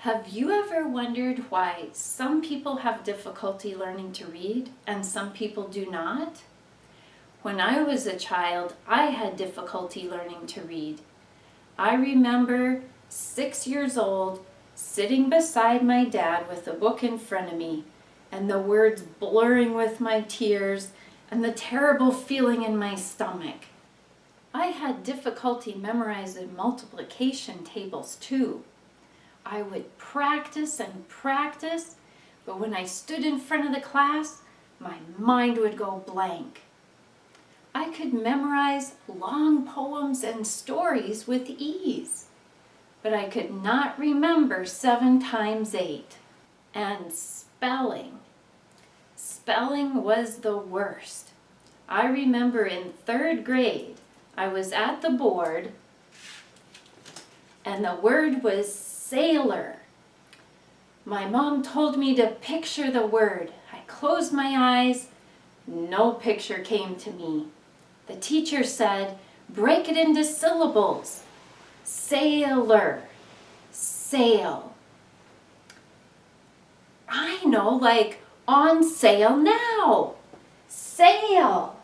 Have you ever wondered why some people have difficulty learning to read and some people do not? When I was a child, I had difficulty learning to read. I remember 6 years old, sitting beside my dad with a book in front of me, and the words blurring with my tears and the terrible feeling in my stomach. I had difficulty memorizing multiplication tables too. I would practice and practice, but when I stood in front of the class, my mind would go blank. I could memorize long poems and stories with ease, but I could not remember 7 times 8. And spelling. Spelling was the worst. I remember in 3rd grade, I was at the board, and the word was sailor. My mom told me to picture the word. I closed my eyes. No picture came to me. The teacher said, break it into syllables. Sailor, sail. I know, like on sale now. Sail.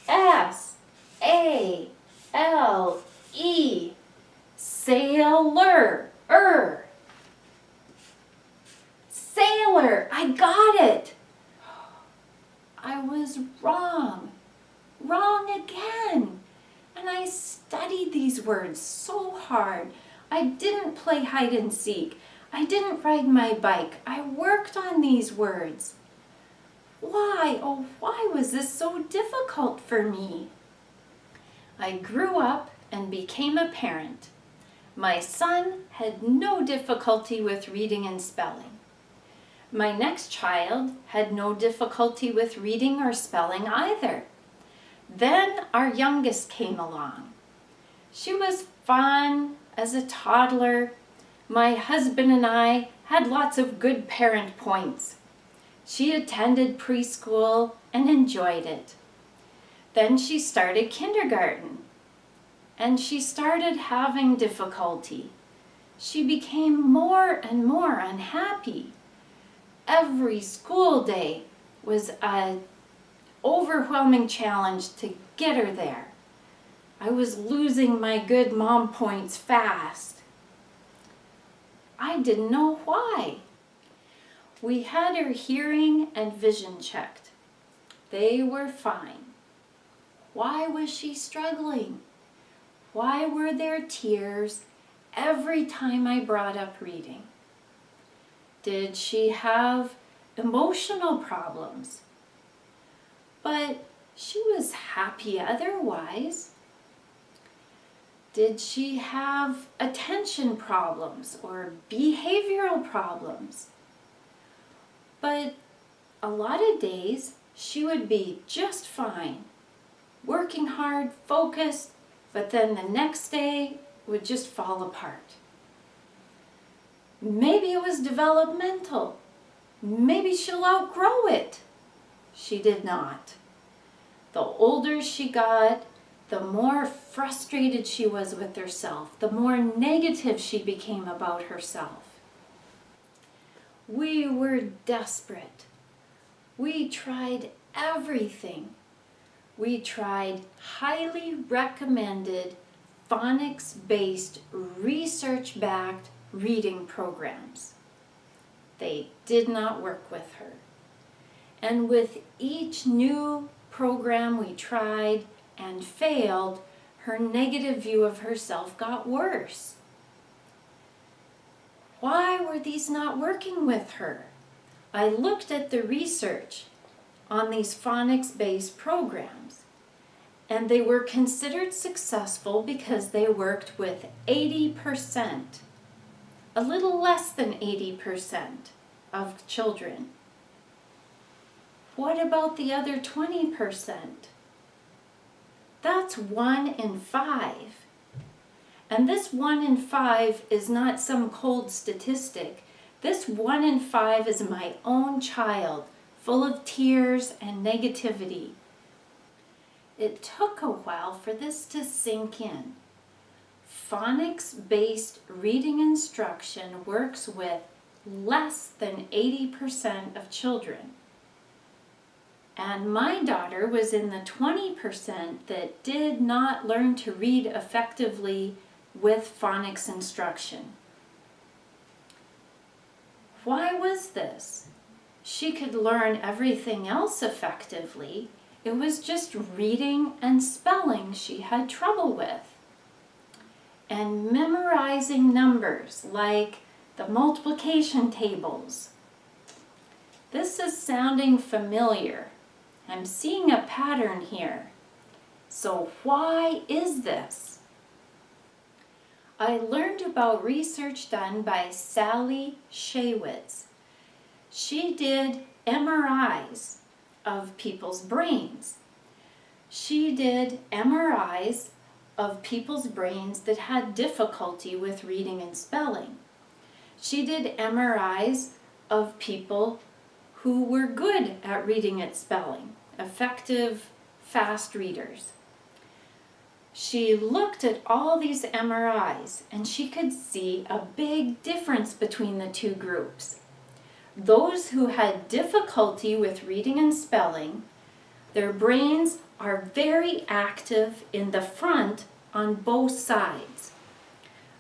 S-A-L-E. Sailor. Sailor. I got it. I was wrong. Wrong again. And I studied these words so hard. I didn't play hide and seek. I didn't ride my bike. I worked on these words. Why, oh why was this so difficult for me? I grew up and became a parent. My son had no difficulty with reading and spelling. My next child had no difficulty with reading or spelling either. Then our youngest came along. She was fun as a toddler. My husband and I had lots of good parent points. She attended preschool and enjoyed it. Then she started kindergarten, and she started having difficulty. She became more and more unhappy. Every school day was an overwhelming challenge to get her there. I was losing my good mom points fast. I didn't know why. We had her hearing and vision checked. They were fine. Why was she struggling? Why were there tears every time I brought up reading? Did she have emotional problems? But she was happy otherwise. Did she have attention problems or behavioral problems? But a lot of days she would be just fine, working hard, focused, but then the next day would just fall apart. Maybe it was developmental. Maybe she'll outgrow it. She did not. The older she got, the more frustrated she was with herself, the more negative she became about herself. We were desperate. We tried everything. We tried highly recommended phonics-based, research-backed reading programs. They did not work with her. And with each new program we tried and failed, her negative view of herself got worse. Why were these not working with her? I looked at the research on these phonics-based programs, and they were considered successful because they worked with 80%, a little less than 80% of children. What about the other 20%? That's 1 in 5. And this 1 in 5 is not some cold statistic. This 1 in 5 is my own child, full of tears and negativity. It took a while for this to sink in. phonics-based reading instruction works with less than 80% of children. And my daughter was in the 20% that did not learn to read effectively with phonics instruction. Why was this? She could learn everything else effectively. It was just reading and spelling she had trouble with. And memorizing numbers like the multiplication tables. This is sounding familiar. I'm seeing a pattern here. So why is this? I learned about research done by Sally Shaywitz. She did MRIs of people's brains. She did MRIs of people's brains that had difficulty with reading and spelling. She did MRIs of people who were good at reading and spelling, effective, fast readers. She looked at all these MRIs and she could see a big difference between the two groups. Those who had difficulty with reading and spelling, their brains are very active in the front on both sides.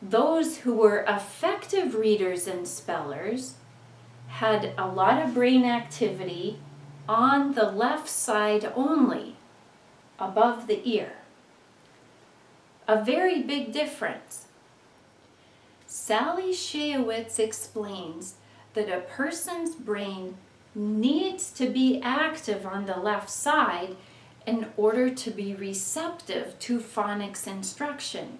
Those who were effective readers and spellers had a lot of brain activity on the left side only, above the ear. A very big difference. Sally Shaywitz explains that a person's brain needs to be active on the left side in order to be receptive to phonics instruction.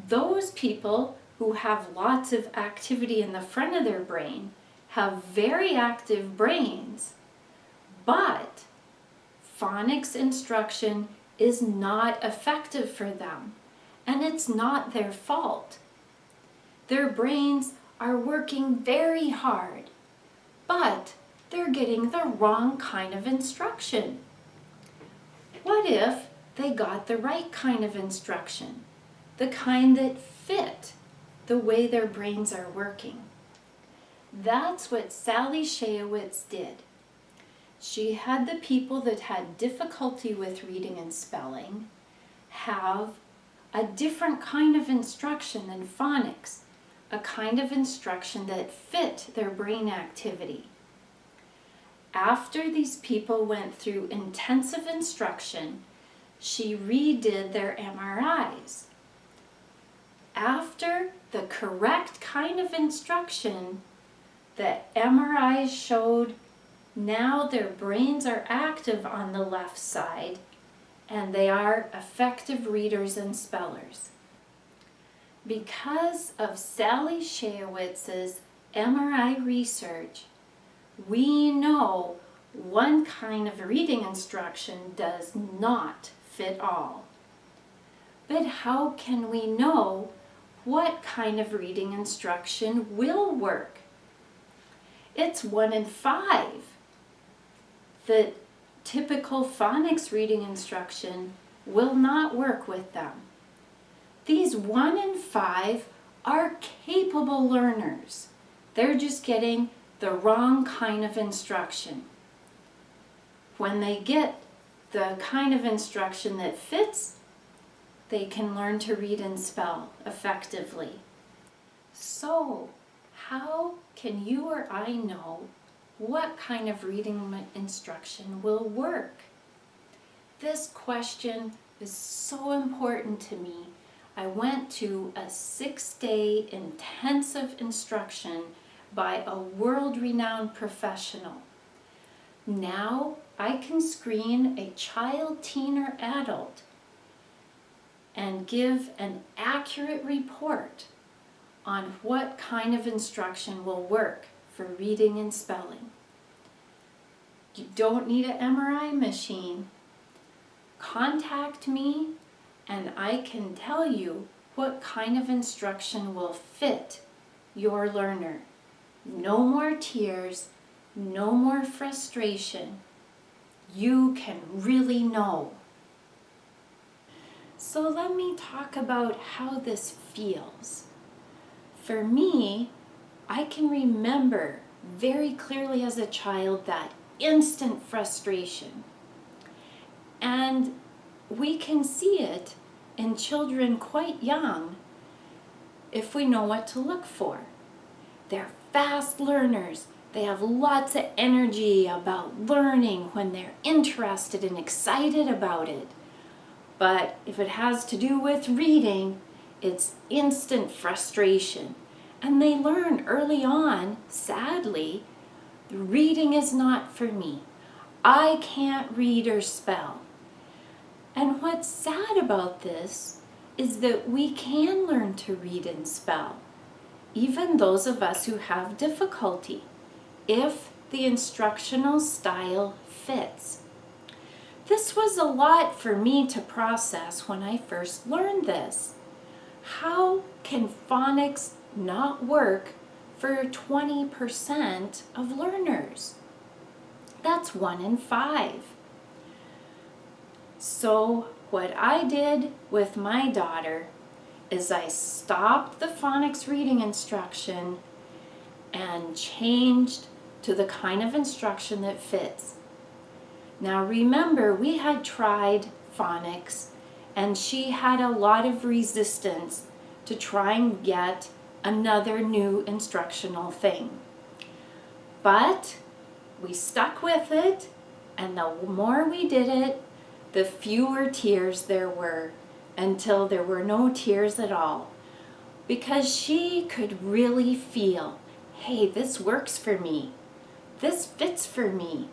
Those people who have lots of activity in the front of their brain have very active brains, but phonics instruction is not effective for them, and it's not their fault. Their brains are working very hard, but they're getting the wrong kind of instruction. What if they got the right kind of instruction, the kind that fit the way their brains are working? That's what Sally Shaywitz did. She had the people that had difficulty with reading and spelling have a different kind of instruction than phonics, a kind of instruction that fit their brain activity. After these people went through intensive instruction, she redid their MRIs. After the correct kind of instruction, the MRIs showed now their brains are active on the left side and they are effective readers and spellers. Because of Sally Shayowitz's MRI research, we know one kind of reading instruction does not fit all. But how can we know what kind of reading instruction will work? It's 1 in 5. The typical phonics reading instruction will not work with them. These 1 in 5 are capable learners. They're just getting the wrong kind of instruction. When they get the kind of instruction that fits, they can learn to read and spell effectively. So, how can you or I know what kind of reading instruction will work? This question is so important to me. I went to a 6-day intensive instruction by a world-renowned professional. Now I can screen a child, teen, or adult and give an accurate report on what kind of instruction will work for reading and spelling. You don't need an MRI machine. Contact me and I can tell you what kind of instruction will fit your learner. No more tears, no more frustration. You can really know. So let me talk about how this feels. For me, I can remember very clearly as a child that instant frustration. And we can see it in children quite young if we know what to look for. They're fast learners. They have lots of energy about learning when they're interested and excited about it. But if it has to do with reading, it's instant frustration. And they learn early on, sadly, reading is not for me. I can't read or spell. And what's sad about this is that we can learn to read and spell, even those of us who have difficulty, if the instructional style fits. This was a lot for me to process when I first learned this. How can phonics not work for 20% of learners? That's 1 in 5. So what I did with my daughter is I stopped the phonics reading instruction and changed to the kind of instruction that fits. Now remember, we had tried phonics and she had a lot of resistance to try and get another new instructional thing. But we stuck with it, and the more we did it, the fewer tears there were, until there were no tears at all. Because she could really feel, hey, this works for me. This fits for me.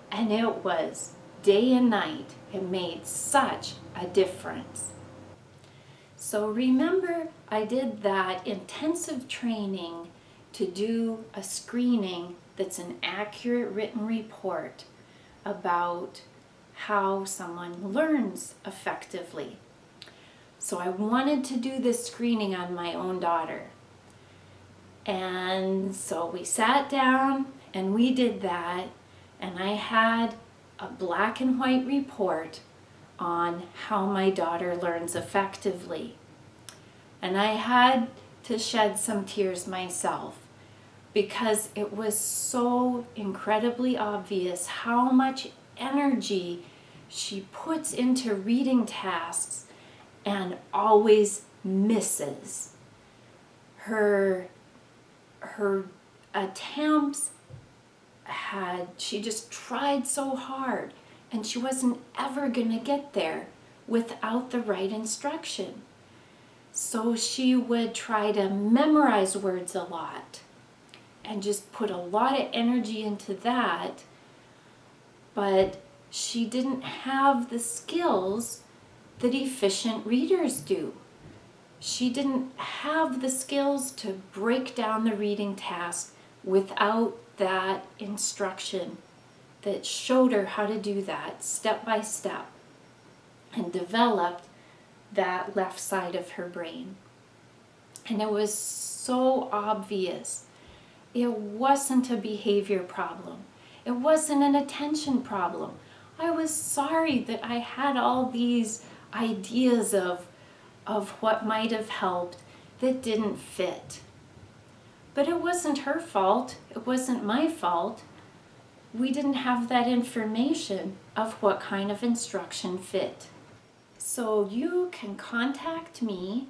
And it was day and night. It made such a difference. So remember, I did that intensive training to do a screening that's an accurate written report about how someone learns effectively. So I wanted to do this screening on my own daughter. And so we sat down and we did that, and I had a black and white report on how my daughter learns effectively. And I had to shed some tears myself because it was so incredibly obvious how much energy she puts into reading tasks and always misses. Her attempts she just tried so hard, and she wasn't ever going to get there without the right instruction. So she would try to memorize words a lot and just put a lot of energy into that, but she didn't have the skills that efficient readers do. She didn't have the skills to break down the reading task without that instruction that showed her how to do that step by step and developed that left side of her brain. And it was so obvious. It wasn't a behavior problem. It wasn't an attention problem. I was sorry that I had all these ideas of what might have helped that didn't fit. But it wasn't her fault. It wasn't my fault. We didn't have that information of what kind of instruction fit. So you can contact me.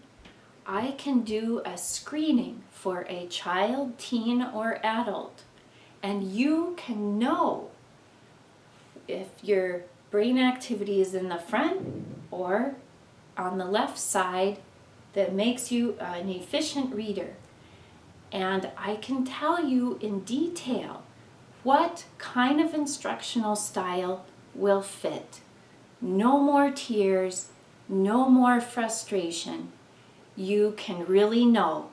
I can do a screening for a child, teen, or adult. And you can know if your brain activity is in the front or on the left side that makes you an efficient reader. And I can tell you in detail what kind of instructional style will fit. No more tears, no more frustration. You can really know